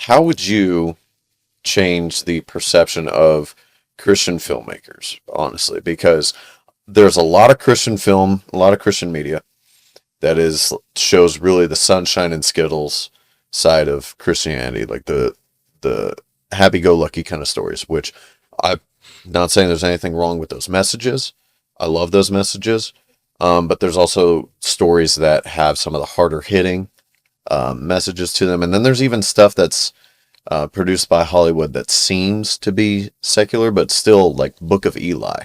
how would you change the perception of Christian filmmakers, honestly? Because there's a lot of Christian film, a lot of Christian media that shows really the sunshine and skittles side of Christianity, like the happy-go-lucky kind of stories, which I'm not saying there's anything wrong with those messages. I love those messages. But there's also stories that have some of the harder hitting messages to them. And then there's even stuff that's produced by Hollywood that seems to be secular, but still, like Book of Eli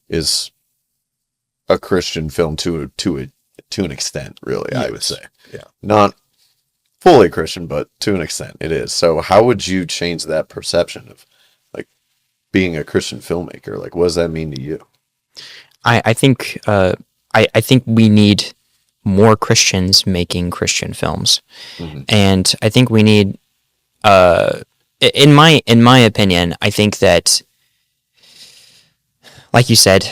is a Christian film to an extent, really, I would say. Yeah. Not fully Christian, but to an extent it is. So how would you change that perception of like being a Christian filmmaker? Like, what does that mean to you? I think I think we need more Christians making Christian films, and I think we need, in my opinion, I think that, like you said,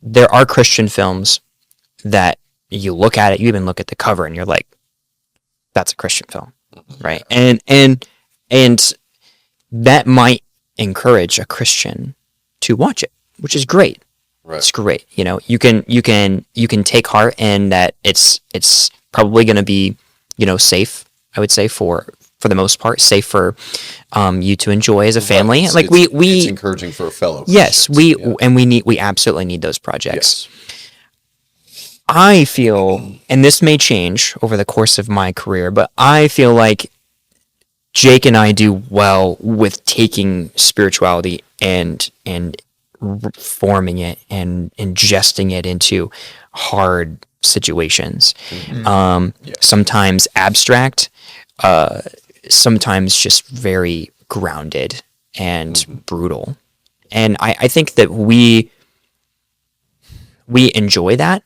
there are Christian films that you look at it, you even look at the cover, and you're like, that's a Christian film, right? And that might encourage a Christian to watch it, which is great. Right. It's great. You know, you can take heart in that it's probably going to be, safe, I would say, for the most part, safe for you to enjoy as a family. Right. Like it's encouraging for a fellow. Yes, Christians. and we absolutely need those projects. Yes. I feel, and this may change over the course of my career, but I feel like Jake and I do well with taking spirituality and forming it and ingesting it into hard situations. Sometimes abstract, sometimes just very grounded and brutal. And I think that we enjoy that,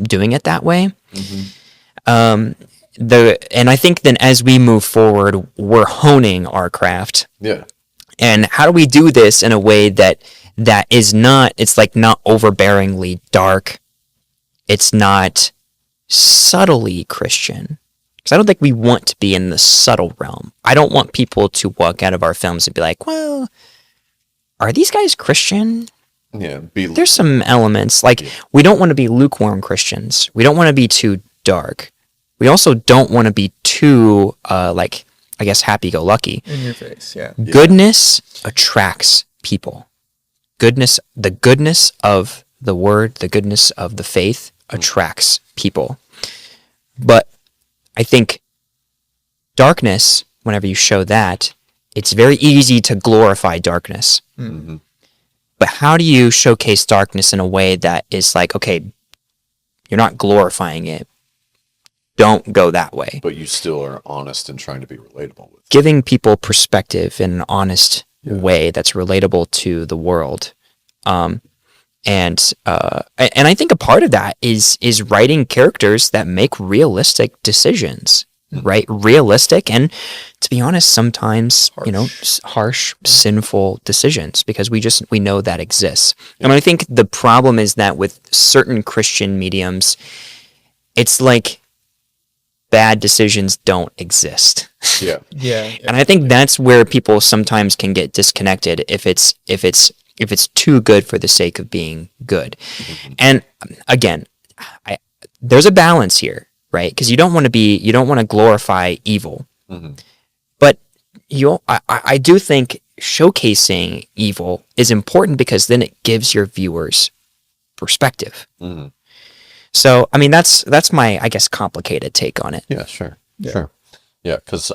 doing it that way. And I think then as we move forward, we're honing our craft. Yeah. And how do we do this in a way that is not, it's like not overbearingly dark. It's not subtly Christian. Because I don't think we want to be in the subtle realm. I don't want people to walk out of our films and be like, well, are these guys Christian? Yeah. There's some elements. Like, we don't want to be lukewarm Christians. We don't want to be too dark. We also don't want to be too, I guess, happy-go-lucky. In your face, yeah. Goodness attracts people. The goodness of the word, the goodness of the faith attracts people. But I think darkness, whenever you show that, it's very easy to glorify darkness. Mm-hmm. But how do you showcase darkness in a way that is like, okay, you're not glorifying it. Don't go that way. But you still are honest and trying to be relatable with it. Giving people perspective in an honest way that's relatable to the world. And I think a part of that is writing characters that make realistic decisions, right? Realistic and, to be honest, sometimes harsh, sinful decisions, because we know that exists. And I think the problem is that with certain Christian mediums, it's like bad decisions don't exist. Yeah. Yeah. And I think that's where people sometimes can get disconnected if it's too good for the sake of being good. And again, there's a balance here, right? Because you don't want to glorify evil. But I do think showcasing evil is important, because then it gives your viewers perspective. So, I mean, that's my, I guess, complicated take on it. Yeah, sure. Sure. Yeah, because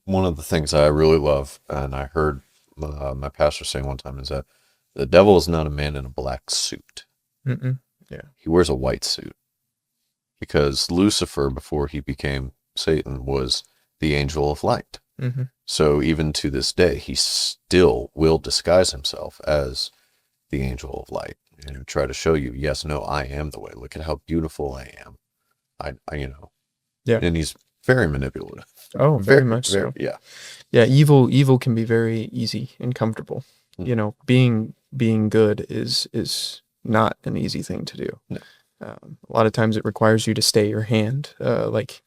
one of the things I really love, and I heard my pastor say one time, is that the devil is not a man in a black suit. Yeah. He wears a white suit. Because Lucifer, before he became Satan, was the angel of light. So even to this day, he still will disguise himself as the angel of light and try to show you, yes, no, I am the way. Look at how beautiful I am. I Yeah. And he's very manipulative. Oh, very much so. Yeah. Yeah, evil can be very easy and comfortable. Being good is not an easy thing to do. No. A lot of times it requires you to stay your hand. Like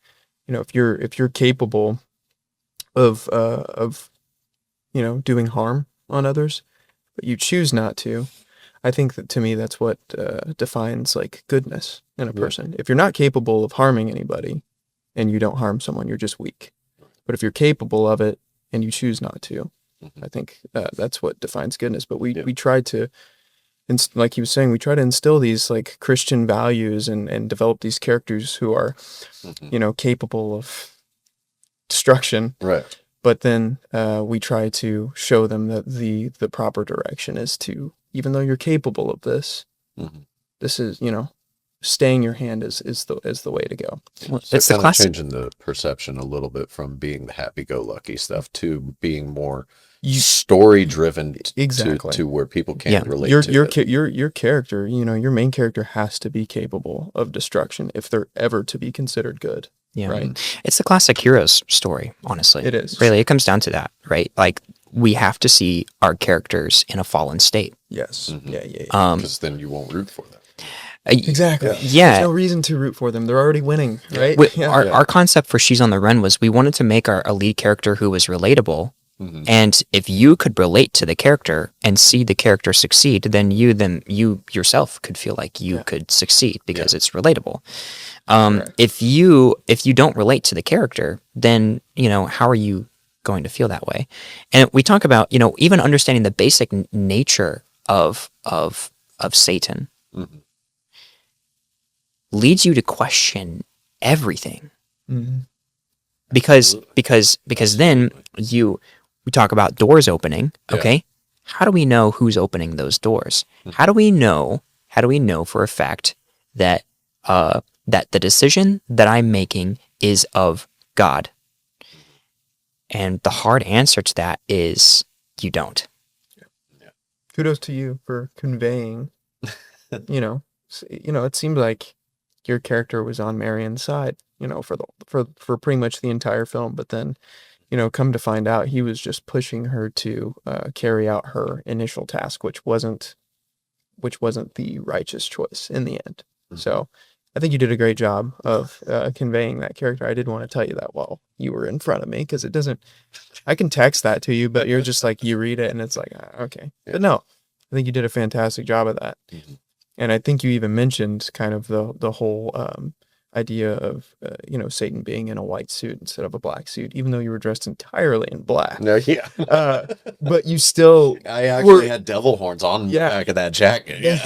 if you're capable of doing harm on others, but you choose not to, I think that to me that's what defines like goodness in a person. If you're not capable of harming anybody and you don't harm someone, you're just weak. But if you're capable of it and you choose not to, I think that's what defines goodness. But we try to, like he was saying, we try to instill these like Christian values and develop these characters who are, capable of destruction. Right. But then we try to show them that the proper direction is to, even though you're capable of this, this is, staying your hand is the way to go. Well, So it's the kind of classic. changing the perception a little bit from being the happy-go-lucky stuff to being more story-driven Exactly. to where people can't relate your to your it. your character, your main character has to be capable of destruction if they're ever to be considered good. Yeah. Right. It's the classic hero's story, honestly. It is. Really, it comes down to that, right? Like, we have to see our characters in a fallen state. Yes. Yeah. Because then you won't root for them. Exactly. Yeah. There's no reason to root for them. They're already winning, right? Our concept for She's on the Run was we wanted to make a lead character who was relatable. And if you could relate to the character and see the character succeed, then you yourself could feel like you could succeed because it's relatable. If you don't relate to the character, then how are you going to feel that way? And we talk about even understanding the basic nature of Satan leads you to question everything. Because then we talk about doors opening. Okay, how do we know who's opening those doors? How do we know for a fact that that the decision that I'm making is of God? And the hard answer to that is you don't. Kudos to you for conveying. It seemed like your character was on Marion's side, for pretty much the entire film. But then, come to find out, he was just pushing her to carry out her initial task, which wasn't the righteous choice in the end. So I think you did a great job of conveying that character. I did want to tell you that while you were in front of me, because I can text that to you, but you're just like, you read it and it's like, okay. But no, I think you did a fantastic job of that. And I think you even mentioned kind of the whole idea of, Satan being in a white suit instead of a black suit, even though you were dressed entirely in black. No, yeah. But you still... I actually had devil horns on the back of that jacket. Yeah.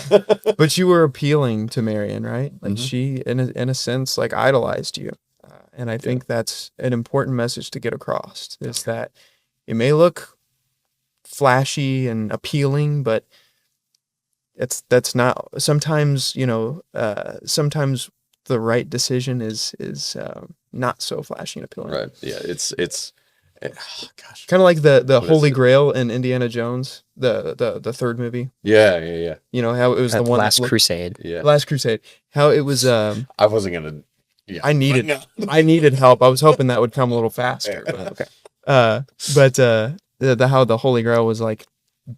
But you were appealing to Marion, right? Like she, in a sense, like idolized you. And I think that's an important message to get across, is that it may look flashy and appealing, but that's not... Sometimes, sometimes the right decision is not so flashy and appealing. Right. Yeah. It's gosh. Kind of like the Holy Grail in Indiana Jones, the third movie. Yeah. How it was the one Last Crusade. Yeah. Last Crusade. How it was. I wasn't gonna. Yeah. I needed help. I was hoping that would come a little faster. Okay. But how the Holy Grail was like,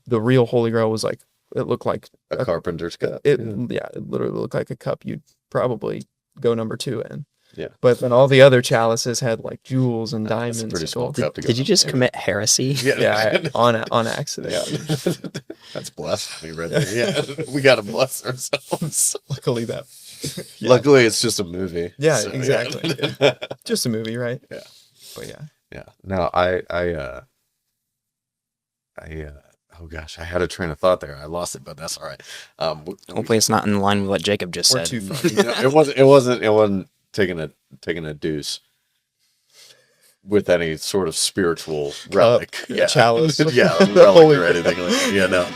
the real Holy Grail was like, it looked like a carpenter's cup. It literally looked like a cup you'd probably go number 2 in. Yeah. But then all the other chalices had like jewels and diamonds. That's a pretty small gold. cup to go. Did you just commit heresy? Yeah, on accident. Yeah. That's blasphemy right there. Yeah. We gotta bless ourselves. Luckily that. Yeah. Luckily it's just a movie. Yeah, so, exactly. Yeah. Just a movie, right? Yeah. But yeah. Yeah. No, I oh gosh, I had a train of thought there. I lost it, but that's all right. Hopefully it's not in line with what Jacob just We're said. too funny. It wasn't taking a deuce with any sort of spiritual relic. Chalice. Yeah, relic or anything like that. Yeah, no.